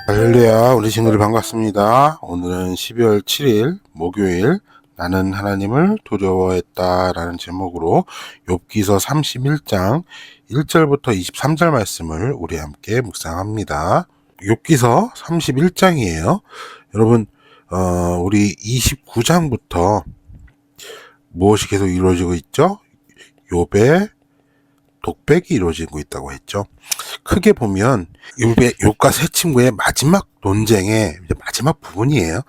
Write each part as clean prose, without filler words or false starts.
할렐루야, 우리 친구들 반갑습니다. 오늘은 12월 7일 목요일 나는 하나님을 두려워했다 라는 제목으로 욥기서 31장 1절부터 23절 말씀을 우리 함께 묵상합니다. 욥기서 31장이에요. 여러분 우리 29장부터 무엇이 계속 이루어지고 있죠? 욥의 독백이 이루어지고 있다고 했죠. 크게 보면 욥과 세 친구의 마지막 논쟁의 마지막 부분이에요.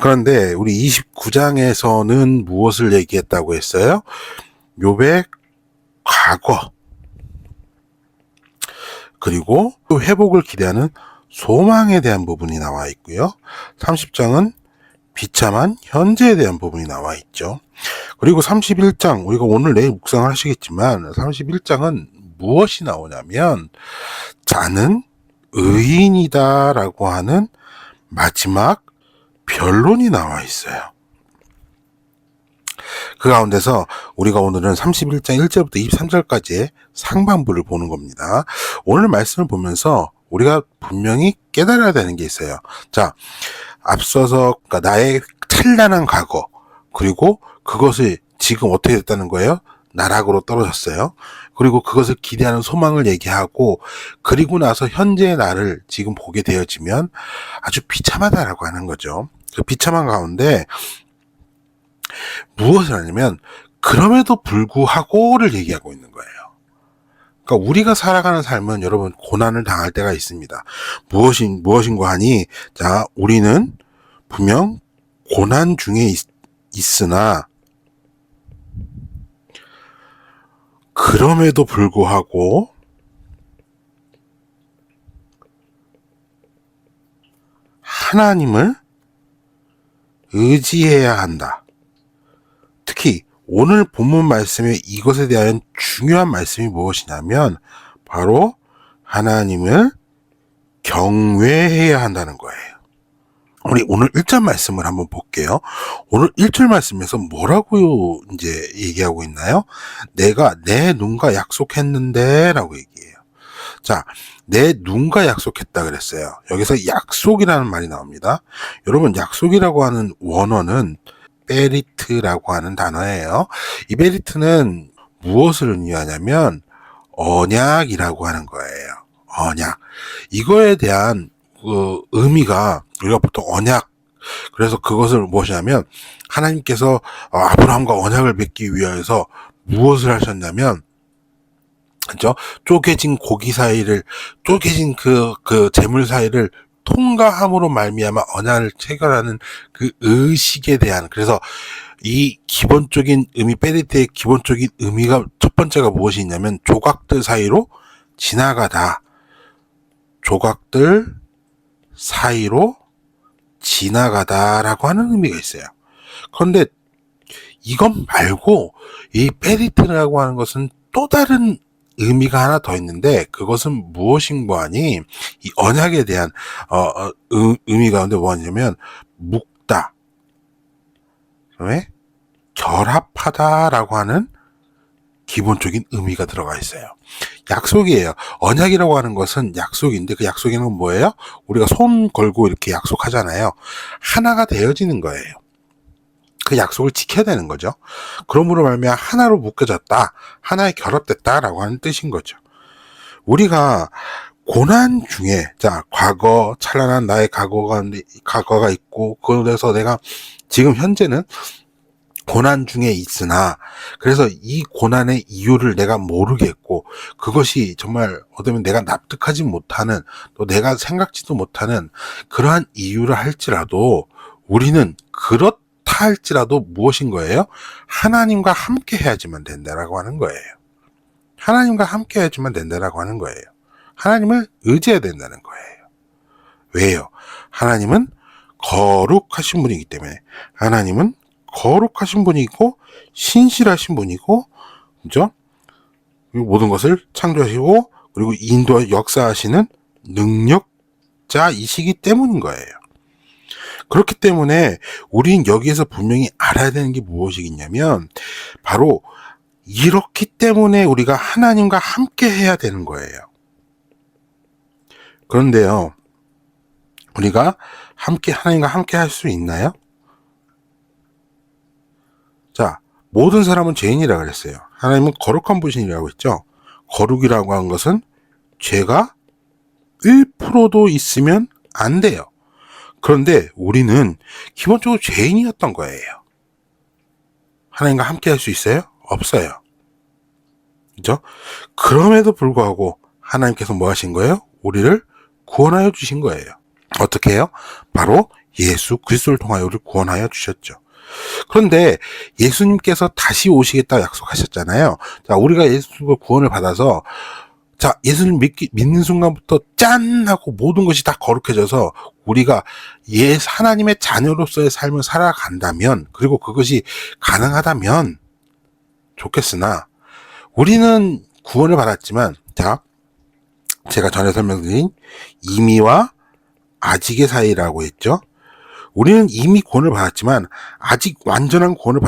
그런데 우리 29장에서는 무엇을 얘기했다고 했어요? 욥의 과거, 그리고 또 회복을 기대하는 소망에 대한 부분이 나와 있고요. 30장은 비참한 현재에 대한 부분이 나와 있죠. 그리고 31장, 우리가 오늘 내일 묵상을 하시겠지만 31장은 무엇이 나오냐면 자는 의인이다 라고 하는 마지막 변론이 나와 있어요. 그 가운데서 우리가 오늘은 31장 1절부터 23절까지의 상반부를 보는 겁니다. 오늘 말씀을 보면서 우리가 분명히 깨달아야 되는 게 있어요. 자, 앞서서 나의 찬란한 과거, 그리고 그것을 지금 어떻게 됐다는 거예요? 나락으로 떨어졌어요. 그리고 그것을 기대하는 소망을 얘기하고, 그리고 나서 현재의 나를 지금 보게 되어지면 아주 비참하다라고 하는 거죠. 그 비참한 가운데 무엇을 하냐면 그럼에도 불구하고를 얘기하고 있는 거예요. 그러니까 우리가 살아가는 삶은 여러분 고난을 당할 때가 있습니다. 무엇인고 하니, 자, 우리는 분명 고난 중에 있으나 그럼에도 불구하고 하나님을 의지해야 한다. 특히 오늘 본문 말씀에 이것에 대한 중요한 말씀이 무엇이냐면 바로 하나님을 경외해야 한다는 거예요. 우리 오늘 1절 말씀을 한번 볼게요. 오늘 1절 말씀에서 뭐라고 이제 얘기하고 있나요? 내가 내 눈과 약속했는데 라고 얘기해요. 자, 내 눈과 약속했다 그랬어요. 여기서 약속이라는 말이 나옵니다. 여러분, 약속이라고 하는 원어는 베리트라고 하는 단어예요. 이 베리트는 무엇을 의미하냐면 언약이라고 하는 거예요. 언약. 이거에 대한 그 의미가 우리가 보통 언약, 그래서 그것을 무엇이냐면 하나님께서 아브라함과 언약을 맺기 위해서 무엇을 하셨냐면, 그죠? 쪼개진 고기 사이를, 쪼개진 그 재물 사이를 통과함으로 말미암아 언약을 체결하는 그 의식에 대한, 그래서 이 기본적인 의미, 베리트의 기본적인 의미가 첫 번째가 무엇이 있냐면 조각들 사이로 지나가다. 조각들 사이로 지나가다라고 하는 의미가 있어요. 그런데 이것 말고 이 베리트라고 하는 것은 또 다른 의미가 하나 더 있는데, 그것은 무엇인가 하니 이 언약에 대한 의미 가운데 뭐냐면 묶다, 그다음에 결합하다라고 하는 기본적인 의미가 들어가 있어요. 약속이에요. 언약이라고 하는 것은 약속인데 그 약속에는 뭐예요? 우리가 손 걸고 이렇게 약속하잖아요. 하나가 되어지는 거예요. 그 약속을 지켜야 되는 거죠. 그러므로 말미암아 하나로 묶여졌다, 하나에 결합됐다라고 하는 뜻인 거죠. 우리가 고난 중에, 자, 과거, 찬란한 나의 과거가 있고, 그래서 내가 지금 현재는 고난 중에 있으나, 그래서 이 고난의 이유를 내가 모르겠고, 그것이 정말 어쩌면 내가 납득하지 못하는, 또 내가 생각지도 못하는 그러한 이유를 할지라도, 우리는 그렇다 할지라도 무엇인 거예요? 하나님과 함께 해야지만 된다라고 하는 거예요. 하나님과 함께 해야지만 된다라고 하는 거예요. 하나님을 의지해야 된다는 거예요. 왜요? 하나님은 거룩하신 분이기 때문에. 하나님은 거룩하신 분이고 신실하신 분이고, 그죠? 모든 것을 창조하시고 그리고 인도 역사하시는 능력자이시기 때문인 거예요. 그렇기 때문에 우린 여기에서 분명히 알아야 되는 게 무엇이겠냐면 바로 이렇기 때문에 우리가 하나님과 함께 해야 되는 거예요. 그런데요, 우리가 하나님과 함께 할 수 있나요? 자, 모든 사람은 죄인이라고 그랬어요. 하나님은 거룩한 분이라고 했죠. 거룩이라고 한 것은 죄가 1%도 있으면 안 돼요. 그런데 우리는 기본적으로 죄인이었던 거예요. 하나님과 함께 할 수 있어요? 없어요. 그죠? 그럼에도 불구하고 하나님께서 뭐 하신 거예요? 우리를 구원하여 주신 거예요. 어떻게 해요? 바로 예수 그리스도를 통하여 우리를 구원하여 주셨죠. 그런데 예수님께서 다시 오시겠다고 약속하셨잖아요. 자, 우리가 예수님의 구원을 받아서 자, 예수님 믿는 순간부터 짠! 하고 모든 것이 다 거룩해져서 우리가 하나님의 자녀로서의 삶을 살아간다면, 그리고 그것이 가능하다면 좋겠으나, 우리는 구원을 받았지만, 자, 제가 전에 설명드린 이미와 아직의 사이라고 했죠. 우리는 이미 구원을 받았지만 아직 완전한 구원을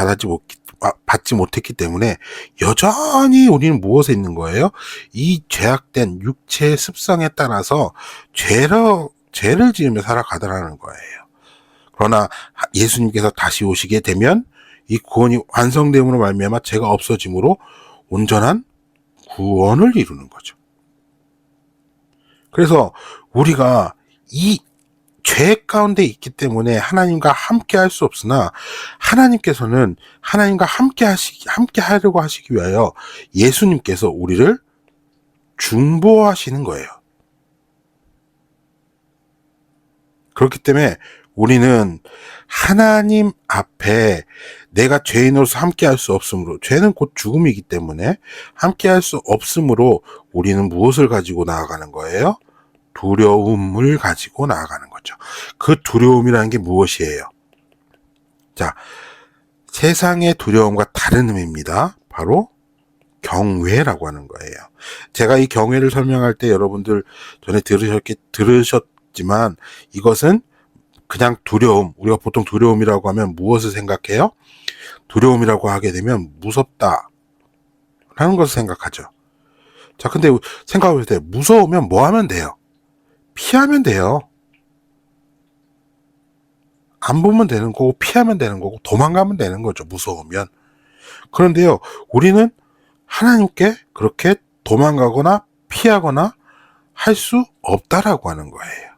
받지 못했기 때문에 여전히 우리는 무엇에 있는 거예요? 이 죄악된 육체의 습성에 따라서 죄를 지으며 살아가더라는 거예요. 그러나 예수님께서 다시 오시게 되면 이 구원이 완성됨으로 말미암아 죄가 없어짐으로 온전한 구원을 이루는 거죠. 그래서 우리가 이 죄 가운데 있기 때문에 하나님과 함께 할 수 없으나 하나님께서는 하나님과 함께 하려고 하시기 위하여 예수님께서 우리를 중보하시는 거예요. 그렇기 때문에 우리는 하나님 앞에 내가 죄인으로서 함께 할 수 없으므로, 죄는 곧 죽음이기 때문에 함께 할 수 없으므로 우리는 무엇을 가지고 나아가는 거예요? 두려움을 가지고 나아가는 거죠. 그 두려움이라는 게 무엇이에요? 자, 세상의 두려움과 다른 의미입니다. 바로 경외라고 하는 거예요. 제가 이 경외를 설명할 때 여러분들 전에 들으셨지만 이것은 그냥 두려움, 우리가 보통 두려움이라고 하면 무엇을 생각해요? 두려움이라고 하게 되면 무섭다 라는 것을 생각하죠. 자, 근데 생각해볼 때 무서우면 뭐 하면 돼요? 피하면 돼요. 안 보면 되는 거고 피하면 되는 거고 도망가면 되는 거죠. 무서우면. 그런데요, 우리는 하나님께 그렇게 도망가거나 피하거나 할 수 없다라고 하는 거예요.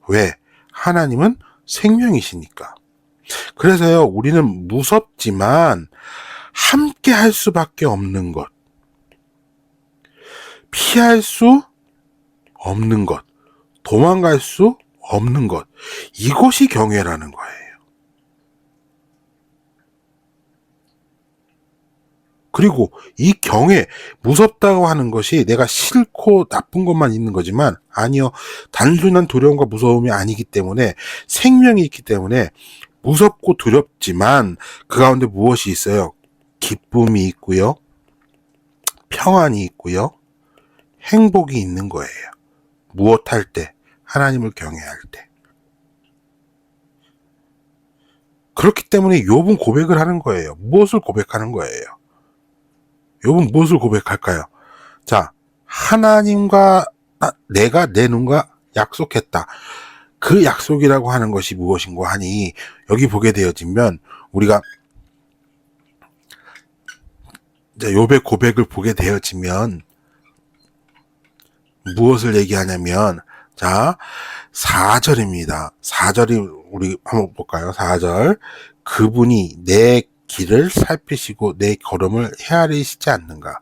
왜? 하나님은 생명이시니까. 그래서요, 우리는 무섭지만 함께 할 수밖에 없는 것, 피할 수 없는 것, 도망갈 수 없는 것, 이것이 경외라는 거예요. 그리고 이 경외, 무섭다고 하는 것이 내가 싫고 나쁜 것만 있는 거지만 아니요, 단순한 두려움과 무서움이 아니기 때문에 생명이 있기 때문에 무섭고 두렵지만 그 가운데 무엇이 있어요? 기쁨이 있고요, 평안이 있고요, 행복이 있는 거예요. 무엇할 때? 하나님을 경외할 때. 그렇기 때문에 욥은 고백을 하는 거예요. 무엇을 고백하는 거예요? 욥은 무엇을 고백할까요? 자, 하나님과 내가 내 눈과 약속했다. 그 약속이라고 하는 것이 무엇인고 하니 여기 보게 되어지면 우리가 이제 욥의 고백을 보게 되어지면 무엇을 얘기하냐면, 자, 4절입니다. 4절이 우리 한번 볼까요? 4절. 그분이 내 길을 살피시고 내 걸음을 헤아리시지 않는가.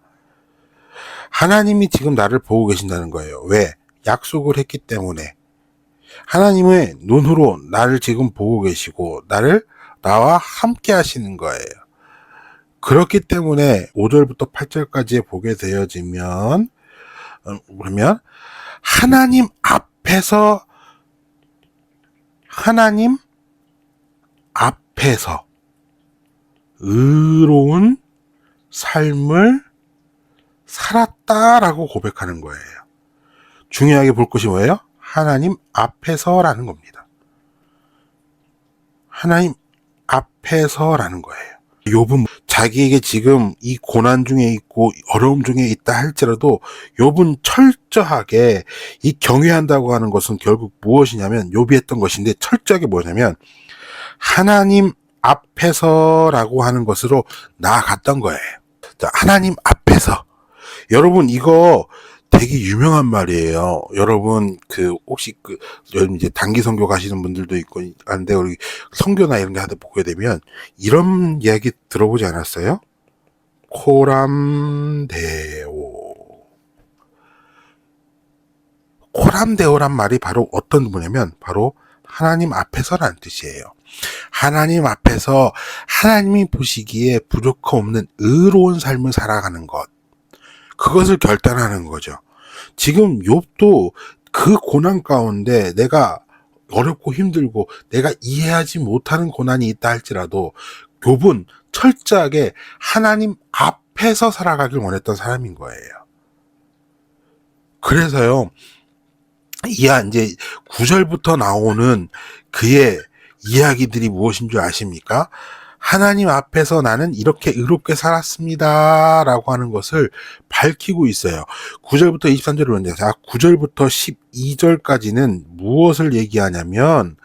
하나님이 지금 나를 보고 계신다는 거예요. 왜? 약속을 했기 때문에. 하나님의 눈으로 나를 지금 보고 계시고 나와 함께 하시는 거예요. 그렇기 때문에 5절부터 8절까지 보게 되어지면 그러면 하나님 앞에서 의로운 삶을 살았다라고 고백하는 거예요. 중요하게 볼 것이 뭐예요? 하나님 앞에서라는 겁니다. 하나님 앞에서라는 거예요. 욥은 자기에게 지금 이 고난 중에 있고 어려움 중에 있다 할지라도 욥은 철저하게 이 경외한다고 하는 것은 결국 무엇이냐면 욥이 했던 것인데 철저하게 뭐냐면 하나님 앞에서라고 하는 것으로 나아갔던 거예요. 자, 하나님 앞에서. 여러분 이거 되게 유명한 말이에요. 여러분 혹시 여러분 이제 단기 선교 가시는 분들도 있고 한데 우리 선교나 이런 게 하다 보게 되면 이런 이야기 들어보지 않았어요? 코람데오란 말이 바로 어떤 뭐냐면 바로 하나님 앞에서라는 뜻이에요. 하나님 앞에서 하나님이 보시기에 부족함 없는 의로운 삶을 살아가는 것. 그것을 결단하는 거죠. 지금 욥도 그 고난 가운데 내가 어렵고 힘들고 내가 이해하지 못하는 고난이 있다 할지라도 욥은 철저하게 하나님 앞에서 살아가길 원했던 사람인 거예요. 그래서요, 이제 9절부터 나오는 그의 이야기들이 무엇인 줄 아십니까? 하나님 앞에서 나는 이렇게 의롭게 살았습니다. 라고 하는 것을 밝히고 있어요. 9절부터 23절을 보는데, 9절부터 12절까지는 무엇을 얘기하냐면,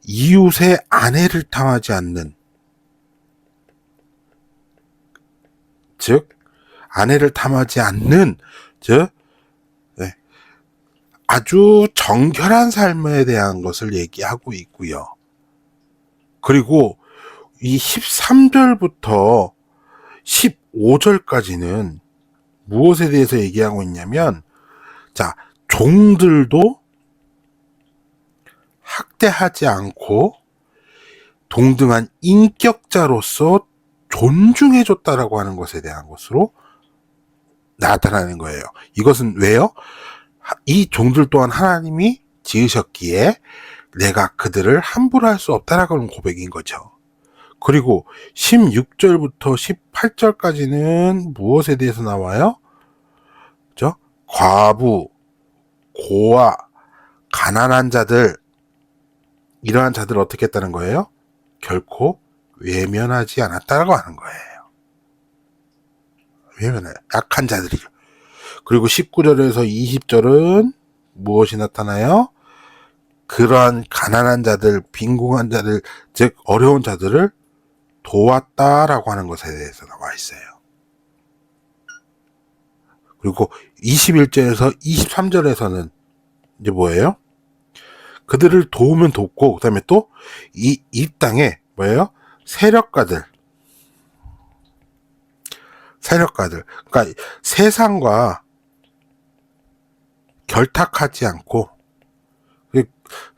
이웃의 아내를 탐하지 않는, 즉, 아내를 탐하지 않는, 아주 정결한 삶에 대한 것을 얘기하고 있고요. 그리고 이 13절부터 15절까지는 무엇에 대해서 얘기하고 있냐면, 자, 종들도 학대하지 않고 동등한 인격자로서 존중해줬다라고 하는 것에 대한 것으로 나타나는 거예요. 이것은 왜요? 이 종들 또한 하나님이 지으셨기에 내가 그들을 함부로 할 수 없다라고 하는 고백인 거죠. 그리고 16절부터 18절까지는 무엇에 대해서 나와요? 그죠? 과부, 고아, 가난한 자들, 이러한 자들을 어떻게 했다는 거예요? 결코 외면하지 않았다라고 하는 거예요. 약한 자들이죠. 그리고 19절에서 20절은 무엇이 나타나요? 그러한 가난한 자들, 빈궁한 자들, 즉 어려운 자들을 도왔다라고 하는 것에 대해서 나와 있어요. 그리고 21절에서 23절에서는 이제 뭐예요? 그들을 도우면 돕고, 그 다음에 또 이 땅에 뭐예요? 세력가들. 그러니까 세상과 결탁하지 않고,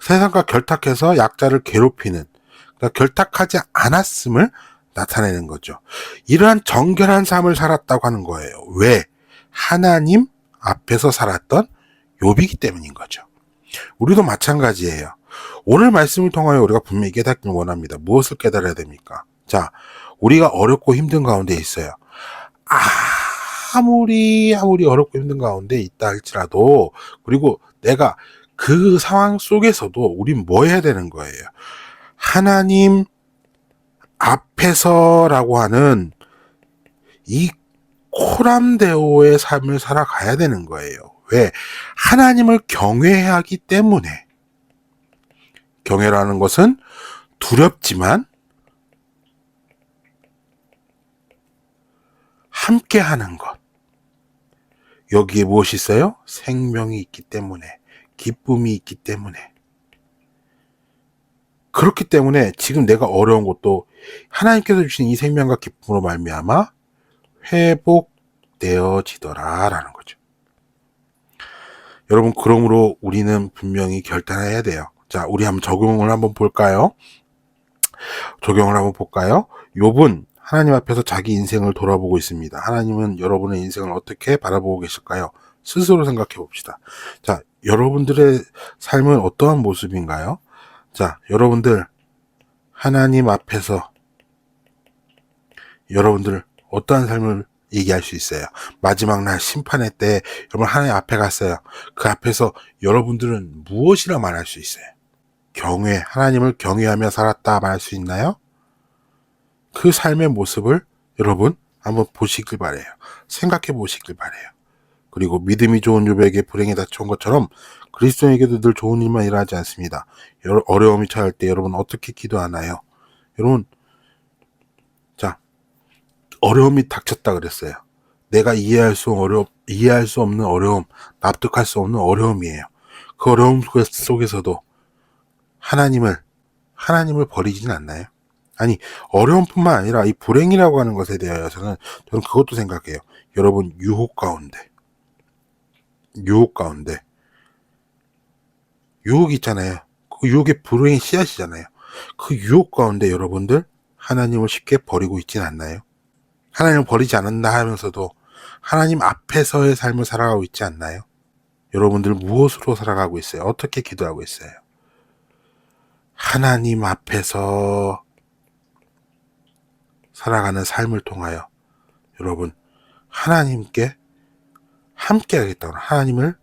세상과 결탁해서 약자를 괴롭히는, 그러니까 결탁하지 않았음을 나타내는 거죠. 이러한 정결한 삶을 살았다고 하는 거예요. 왜? 하나님 앞에서 살았던 욥이기 때문인 거죠. 우리도 마찬가지예요. 오늘 말씀을 통하여 우리가 분명히 깨닫길 원합니다. 무엇을 깨달아야 됩니까? 자, 우리가 어렵고 힘든 가운데 있어요. 아무리 어렵고 힘든 가운데 있다 할지라도, 그리고 내가 그 상황 속에서도 우린 뭐 해야 되는 거예요? 하나님 앞에서라고 하는 이 코람데오의 삶을 살아가야 되는 거예요. 왜? 하나님을 경외해야 하기 때문에. 경외라는 것은 두렵지만 함께 하는 것. 여기에 무엇이 있어요? 생명이 있기 때문에, 기쁨이 있기 때문에. 그렇기 때문에 지금 내가 어려운 것도 하나님께서 주신 이 생명과 기쁨으로 말미암아 회복되어지더라라는 거죠. 여러분, 그러므로 우리는 분명히 결단해야 돼요. 자, 우리 한번 적용을 한번 볼까요? 욥은 하나님 앞에서 자기 인생을 돌아보고 있습니다. 하나님은 여러분의 인생을 어떻게 바라보고 계실까요? 스스로 생각해 봅시다. 자, 여러분들의 삶은 어떠한 모습인가요? 자, 여러분들 하나님 앞에서 여러분들 어떠한 삶을 얘기할 수 있어요. 마지막 날 심판의 때 여러분 하나님 앞에 갔어요. 그 앞에서 여러분들은 무엇이라 말할 수 있어요? 하나님을 경외하며 살았다 말할 수 있나요? 그 삶의 모습을 여러분 한번 보시길 바래요. 생각해 보시길 바래요. 그리고 믿음이 좋은 욥에게 불행이 닥쳐온 것처럼 그리스도인에게도 늘 좋은 일만 일어나지 않습니다. 어려움이 처할 때 여러분 어떻게 기도하나요? 여러분, 자, 어려움이 닥쳤다 그랬어요. 내가 이해할 수 없는 어려움, 납득할 수 없는 어려움이에요. 그 어려움 속에서도 하나님을 버리지는 않나요? 아니, 어려움뿐만 아니라 이 불행이라고 하는 것에 대하여서는 저는 그것도 생각해요. 여러분, 유혹 가운데 유혹 있잖아요. 그 유혹의 불행의 씨앗이잖아요. 그 유혹 가운데 여러분들 하나님을 쉽게 버리고 있진 않나요? 하나님을 버리지 않는다 하면서도 하나님 앞에서의 삶을 살아가고 있지 않나요? 여러분들 무엇으로 살아가고 있어요? 어떻게 기도하고 있어요? 하나님 앞에서 살아가는 삶을 통하여 여러분 하나님께 함께 하겠다고 하나님을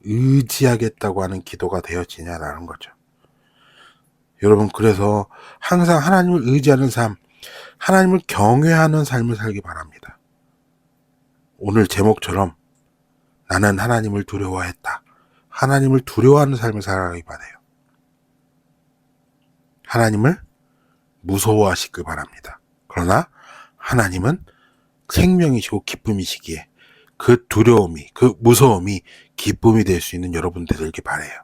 의지하겠다고 하는 기도가 되어지냐라는 거죠. 여러분 그래서 항상 하나님을 의지하는 삶, 하나님을 경외하는 삶을 살기 바랍니다. 오늘 제목처럼 나는 하나님을 두려워했다. 하나님을 두려워하는 삶을 살아가기 바라요. 하나님을 무서워하시길 바랍니다. 그러나 하나님은 생명이시고 기쁨이시기에 그 두려움이, 그 무서움이 기쁨이 될 수 있는 여러분들 되길 바라요.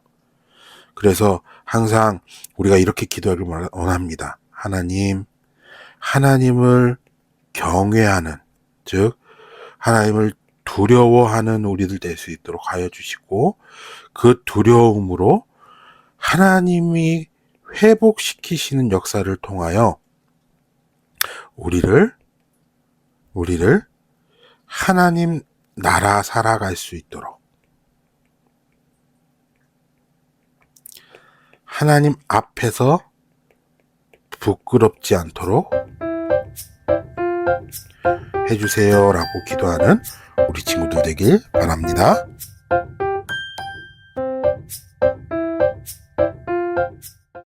그래서 항상 우리가 이렇게 기도하길 원합니다. 하나님을 경외하는, 즉 하나님을 두려워하는 우리들 될 수 있도록 하여 주시고 그 두려움으로 하나님이 회복시키시는 역사를 통하여 우리를 하나님 나라 살아갈 수 있도록 하나님 앞에서 부끄럽지 않도록 해주세요 라고 기도하는 우리 친구들 되길 바랍니다.